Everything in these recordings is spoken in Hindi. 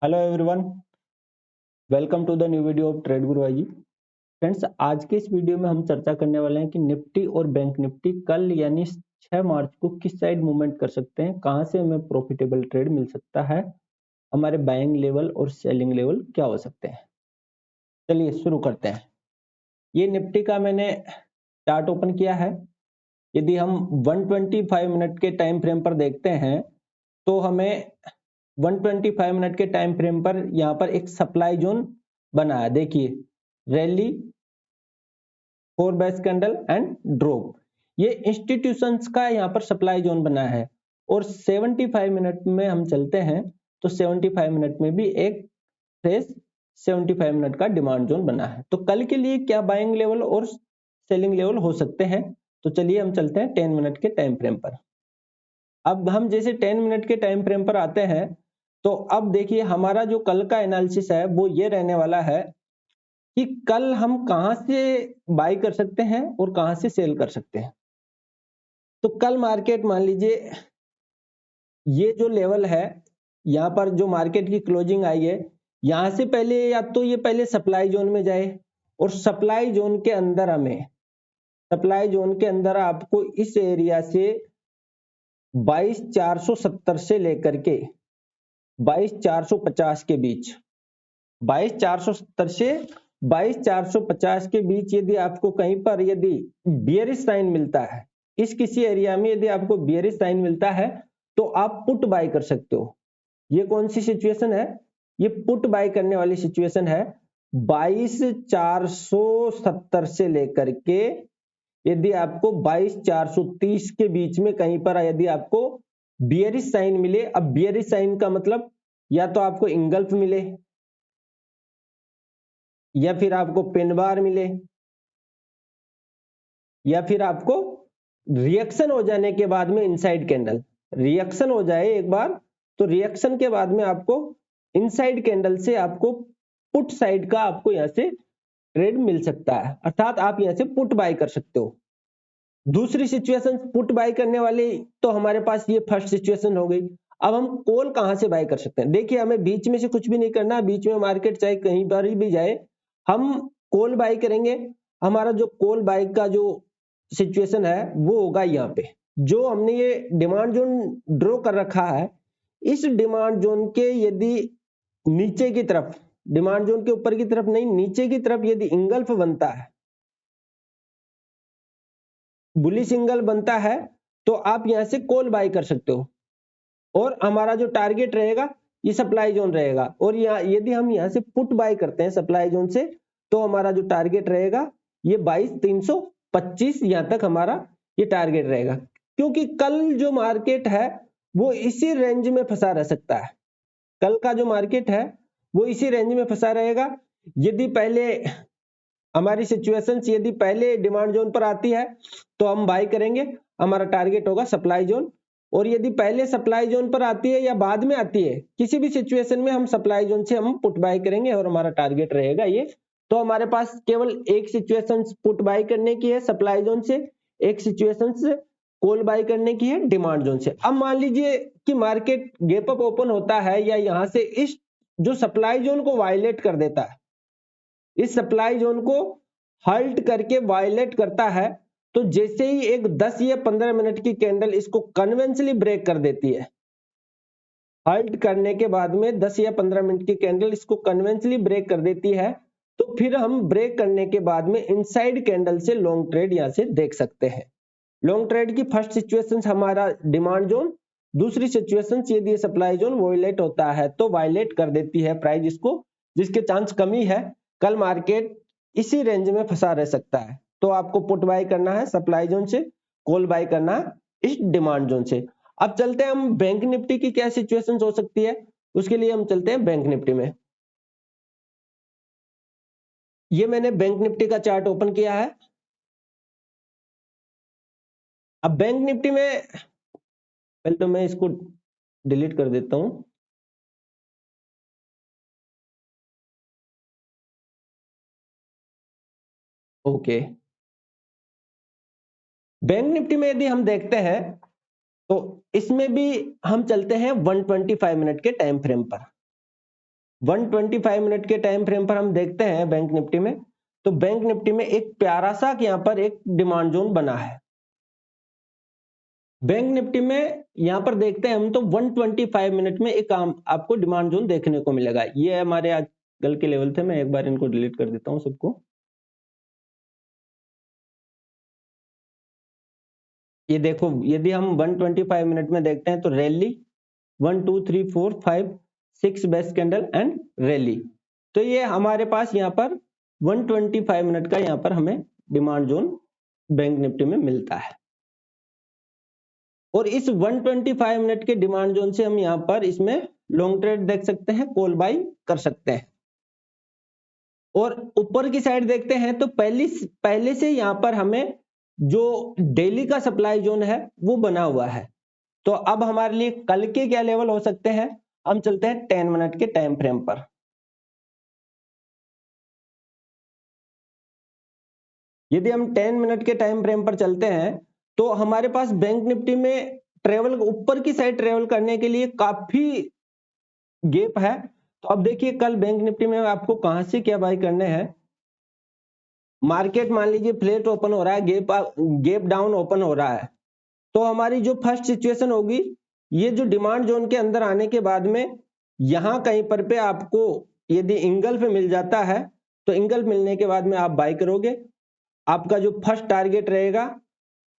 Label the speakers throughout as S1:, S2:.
S1: Hello everyone, welcome to the new video of trade Guru ji. Friends, आज के इस वीडियो में हम चर्चा करने वाले हैं कि निफ्टी और बैंक निफ्टी कल यानी 6 मार्च को किस साइड मूवमेंट कर सकते हैं, कहां से हमें प्रॉफिटेबल ट्रेड मिल सकता है, हमारे बाइंग लेवल और सेलिंग लेवल क्या हो सकते हैं। चलिए शुरू करते हैं। ये निफ्टी का मैंने चार्ट ओपन किया है। यदि हम 125 मिनट के टाइम फ्रेम पर देखते हैं तो हमें 125 मिनट के टाइम फ्रेम पर यहाँ पर एक सप्लाई जोन बना है। देखिए, rally, 4 base candle and drop, ये इंस्टीट्यूशंस का यहाँ पर सप्लाई जोन बना है। और 75 मिनट में हम चलते हैं तो 75 मिनट में भी एक फ्रेश 75 मिनट का डिमांड जोन बना है। तो कल के लिए क्या बाइंग लेवल और सेलिंग लेवल हो सकते हैं, तो चलिए हम चलते हैं 10 मिनट के टाइम फ्रेम पर। अब हम जैसे 10 मिनट के टाइम फ्रेम पर आते हैं तो अब देखिए, हमारा जो कल का एनालिसिस है वो ये रहने वाला है कि कल हम कहां से बाई कर सकते हैं और कहां से सेल कर सकते हैं। तो कल मार्केट मान लीजिए ये जो लेवल है, यहां पर जो मार्केट की क्लोजिंग आई है, यहां से पहले या तो ये पहले सप्लाई जोन में जाए और सप्लाई जोन के अंदर आपको इस एरिया से 22,470 से लेकर के 22,450 के बीच, 22,470 से 22,450 के बीच यदि आपको कहीं पर यदि बियरिश साइन मिलता है, इस किसी एरिया में यदि आपको बियरिश साइन मिलता है तो आप पुट बाय कर सकते हो। ये कौन सी सिचुएशन है? ये पुट बाय करने वाली सिचुएशन है। 22,470 से लेकर के यदि आपको 22,430 के बीच में कहीं पर यदि आपको बियरिश साइन मिले, अब बियरिश साइन का मतलब या तो आपको इंगल्फ मिले या फिर आपको पिन बार मिले या फिर आपको रिएक्शन हो जाने के बाद में इनसाइड कैंडल, रिएक्शन हो जाए एक बार तो रिएक्शन के बाद में आपको इनसाइड कैंडल से आपको पुट साइड का आपको यहां से ट्रेड मिल सकता है, अर्थात आप यहां से पुट बाय कर सकते हो। दूसरी सिचुएशन पुट बाय करने वाली तो हमारे पास ये फर्स्ट सिचुएशन हो गई। अब हम कॉल कहां से बाय कर सकते हैं? देखिए, हमें बीच में से कुछ भी नहीं करना, बीच में मार्केट चाहे कहीं पर भी जाए, हम कॉल बाय करेंगे। हमारा जो कॉल बाय का जो सिचुएशन है वो होगा यहाँ पे, जो हमने ये डिमांड जोन ड्रॉ कर रखा है, इस डिमांड जोन के यदि नीचे की तरफ, डिमांड जोन के ऊपर की तरफ नहीं, नीचे की तरफ यदि इंगल्फ बनता है, बुलिश सिंगल बनता है, तो आप यहां से कॉल बाय कर सकते हो। और हमारा जो टारगेट रहेगा ये सप्लाई जोन रहेगा। और यदि हम यहां से पुट बाय करते हैं सप्लाई जोन से, तो हमारा जो टारगेट रहेगा ये 22,325, यहां तक हमारा ये टारगेट रहेगा। क्योंकि कल जो मार्केट है वो इसी रेंज में फंसा रह सकता है। कल का जो मार्केट है वो इसी रेंज में फंसा रहेगा। यदि पहले हमारी सिचुएशन यदि पहले डिमांड जोन पर आती है तो हम बाय करेंगे, हमारा टारगेट होगा सप्लाई जोन। और यदि पहले सप्लाई जोन पर आती है या बाद में आती है, किसी भी सिचुएशन में हम सप्लाई जोन से हम पुट बाय करेंगे और हमारा टारगेट रहेगा ये। तो हमारे पास केवल एक सिचुएशन पुट बाय करने की है सप्लाई जोन से, एक सिचुएशन से कॉल बाय करने की है डिमांड जोन से। अब मान लीजिए कि मार्केट गैप अप ओपन होता है या यहां से इस जो सप्लाई जोन को वायलेट कर देता है, इस सप्लाई जोन को हल्ट करके वायलेट करता है, तो जैसे ही एक 10 या 15 मिनट की कैंडल इसको कन्वेंशनली ब्रेक कर देती है, हल्ट करने के बाद में 10 या 15 मिनट की कैंडल इसको कन्वेंशनली ब्रेक कर देती है, तो फिर हम ब्रेक करने के बाद में इनसाइड कैंडल से लॉन्ग ट्रेड यहां से देख सकते हैं। लॉन्ग ट्रेड की फर्स्ट सिचुएशन हमारा डिमांड जोन, दूसरी सिचुएशन यदि सप्लाई जोन वायलेट होता है तो वायलेट कर देती है प्राइस इसको, जिसके चांस कमी है कल मार्केट इसी रेंज में फंसा रह सकता है। तो आपको पुट बाय करना है सप्लाई जोन से, कॉल बाय करना है इस डिमांड जोन से। अब चलते हैं हम बैंक निफ्टी की क्या सिचुएशन हो सकती है, उसके लिए हम चलते हैं बैंक निफ्टी में। ये मैंने बैंक निफ्टी का चार्ट ओपन किया है। अब बैंक निफ्टी में पहले तो मैं इसको डिलीट कर देता हूं। ओके, बैंक निफ्टी में यदि हम देखते हैं तो इसमें भी हम चलते हैं 125 मिनट के टाइम फ्रेम पर। 125 मिनट के टाइम फ्रेम पर हम देखते हैं बैंक निफ्टी में, तो बैंक निफ्टी में एक प्यारा सा यहां पर एक डिमांड जोन बना है। बैंक निफ्टी में यहां पर देखते हैं हम तो 125 मिनट में एक आपको डिमांड जोन देखने को मिलेगा। ये हमारे आजकल के लेवल थे, मैं एक बार इनको डिलीट कर देता हूं सबको। ये देखो, यदि हम 125 मिनट में देखते हैं तो rally 1 2 3 4 5 6 best candle and rally, तो ये हमारे पास यहाँ पर 125 मिनट का यहाँ पर हमें डिमांड जोन बैंक निफ्टी में मिलता है। और इस 125 मिनट के डिमांड जोन से हम यहाँ पर इसमें लॉन्ग ट्रेड देख सकते हैं, कॉल बाई कर सकते हैं। और ऊपर की साइड देखते हैं तो पहले से यहाँ पर हमें जो डेली का सप्लाई जोन है वो बना हुआ है। तो अब हमारे लिए कल के क्या लेवल हो सकते हैं, हम चलते हैं 10 मिनट के टाइम फ्रेम पर। यदि हम 10 मिनट के टाइम फ्रेम पर चलते हैं तो हमारे पास बैंक निफ्टी में ट्रेवल ऊपर की साइड ट्रेवल करने के लिए काफी गैप है। तो अब देखिए कल बैंक निफ्टी में आपको कहां से क्या बाय करने हैं। मार्केट मान लीजिए फ्लैट ओपन हो रहा है, गैप डाउन ओपन हो रहा है, तो हमारी जो फर्स्ट सिचुएशन होगी, ये जो डिमांड जोन के अंदर आने के बाद में यहां कहीं पर पे आपको यदि इंगल्फ मिल जाता है तो इंगल्फ मिलने के बाद में आप बाय करोगे। आपका जो फर्स्ट टारगेट रहेगा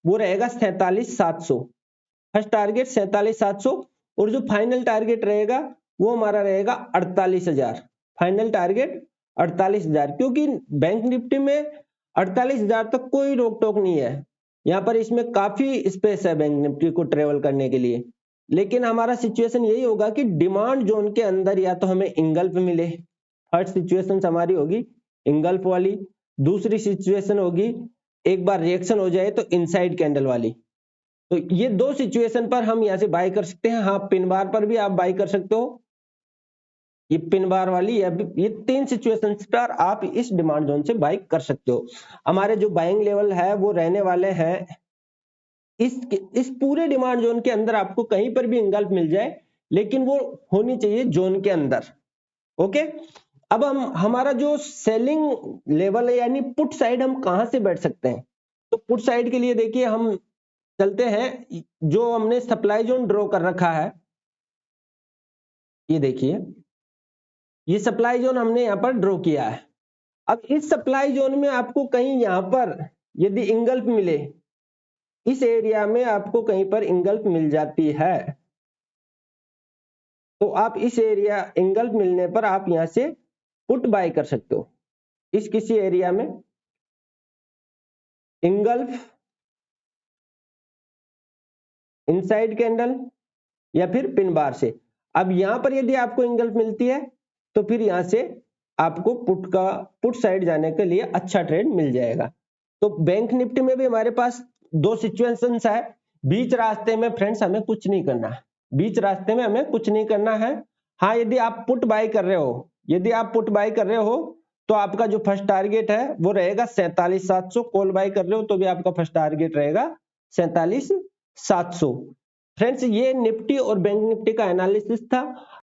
S1: वो रहेगा 47,700, फर्स्ट टारगेट 47,700, और जो फाइनल टारगेट रहेगा वो हमारा रहेगा 48,000, फाइनल टारगेट 48,000, क्योंकि बैंक निफ्टी में 48,000 तक कोई रोक टोक नहीं है। यहाँ पर इसमें काफी स्पेस है बैंक निफ्टी को ट्रेवल करने के लिए। लेकिन हमारा सिचुएशन यही होगा कि डिमांड जोन के अंदर या तो हमें इंगल्फ मिले, फर्स्ट सिचुएशन हमारी होगी इंगल्फ वाली। दूसरी सिचुएशन होगी एक बार रिएक्शन हो जाए तो इनसाइड कैंडल वाली। तो ये दो सिचुएशन पर हम यहां से बाय कर सकते हैं। हाँ, पिन बार पर भी आप बाय कर सकते हो, ये पिन बार वाली, या ये तीन सिचुएशंस पर आप इस डिमांड जोन से बाय कर सकते हो। हमारे जो बाइंग लेवल है वो रहने वाले हैं इस पूरे डिमांड जोन के अंदर। आपको कहीं पर भी इंगल्फ मिल जाए लेकिन वो होनी चाहिए जोन के अंदर। ओके, अब हमारा जो सेलिंग लेवल है यानी पुट साइड हम कहां से बैठ सकते हैं। तो पुट साइड के लिए देखिए हम चलते हैं, जो हमने सप्लाई जोन ड्रॉ कर रखा है, ये देखिए ये सप्लाई जोन हमने यहां पर ड्रॉ किया है। अब इस सप्लाई जोन में आपको कहीं यहां पर यदि इंगल्फ मिले, इस एरिया में आपको कहीं पर इंगल्फ मिल जाती है, तो आप इस एरिया इंगल्फ मिलने पर आप यहां से पुट बाय कर सकते हो। इस किसी एरिया में इंगल्फ, इनसाइड कैंडल या फिर पिन बार से। अब यहां पर यदि आपको इंगल्फ मिलती है तो फिर यहां से आपको पुट साइड जाने के लिए अच्छा ट्रेड मिल जाएगा। तो बैंक निफ्टी में भी हमारे पास दो सिचुएशंस है। बीच रास्ते में फ्रेंड्स हमें कुछ नहीं करना है, बीच रास्ते में हमें कुछ नहीं करना है। हाँ, यदि आप पुट बाय कर रहे हो, यदि आप पुट बाय कर रहे हो तो आपका जो फर्स्ट टारगेट है वो रहेगा 47,700, कॉल बाय कर रहे हो तो भी आपका फर्स्ट टारगेट रहेगा 47,700। फ्रेंड्स, ये निफ्टी और बैंक निफ्टी का एनालिसिस था।